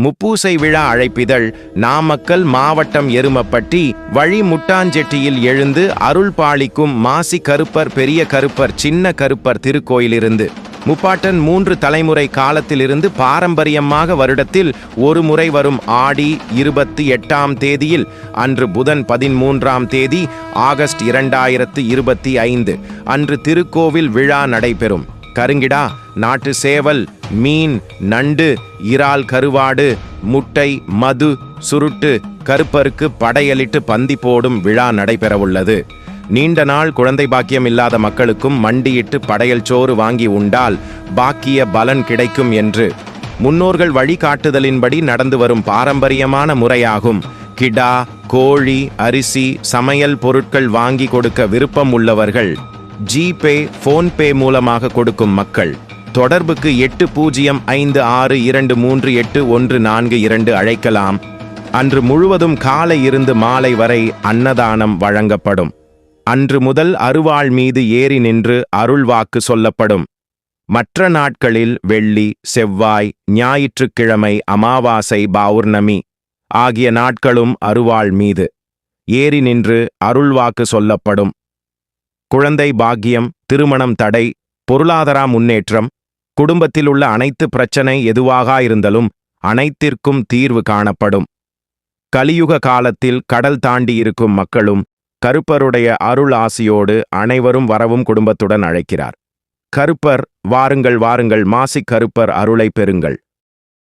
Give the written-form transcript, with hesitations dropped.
முப்பூசை விழா அழைப்பிதழ் நாமக்கல் மாவட்டம் எருமப்பட்டி வழி முட்டாஞ்செட்டியில் எழுந்து அருள் பாலிக்கும் மாசி கருப்பர் பெரிய கருப்பர் சின்ன கருப்பர் திருக்கோயிலிருந்து முப்பாட்டன் 3 தலைமுறை காலத்திலிருந்து பாரம்பரியமாக வருடத்தில் ஒரு முறை வரும் ஆடி 28ஆம் தேதியில் அன்று புதன் 13ஆம் தேதி ஆகஸ்ட் 2025 அன்று திருக்கோவில் விழா நடைபெறும். கருங்கிடா, நாட்டு சேவல், மீன், நண்டு, இறால் கருவாடு, முட்டை, மது, சுருட்டு, கருப்பருக்கு படையலிட்டு பந்தி போடும் விழா நடைபெறவுள்ளது. நீண்ட நாள் குழந்தை பாக்கியம் இல்லாத மக்களுக்கும் மண்டியிட்டு படையல் சோறு வாங்கி உண்டால் பாக்கிய பலன் கிடைக்கும் என்று முன்னோர்கள் வழிகாட்டுதலின்படி நடந்து வரும் பாரம்பரியமான முறையாகும். கிடா, கோழி, அரிசி, சமையல் பொருட்கள் வாங்கி கொடுக்க விருப்பம் உள்ளவர்கள் ஜிபே, போன்பே மூலமாக கொடுக்கும் மக்கள் தொடர்புக்கு 8056238142 அழைக்கலாம். அன்று முழுவதும் காலை இருந்து மாலை வரை அன்னதானம் வழங்கப்படும். அன்று முதல் அருவாள் மீது ஏறி நின்று அருள்வாக்கு சொல்லப்படும். மற்ற நாட்களில் வெள்ளி, செவ்வாய், ஞாயிற்றுக்கிழமை, அமாவாசை, பௌர்ணமி ஆகிய நாட்களும் அருவாள் மீது ஏறி நின்று அருள்வாக்கு சொல்லப்படும். குழந்தை பாக்கியம், திருமணம் தடை, பொருளாதார முன்னேற்றம், குடும்பத்தில் உள்ள அனைத்து பிரச்சனை எதுவாக இருந்தாலும் அனைத்திற்கும் தீர்வு காணப்படும். கலியுக காலத்தில் கடல் தாண்டி இருக்கும் மக்களும் கருப்பருடைய அருள் ஆசியோடு அனைவரும் வரவும் குடும்பத்துடன் அழைக்கிறார். கருப்பர் வாருங்கள் வாருங்கள், மாசி கருப்பர் அருளை பெறுங்கள்.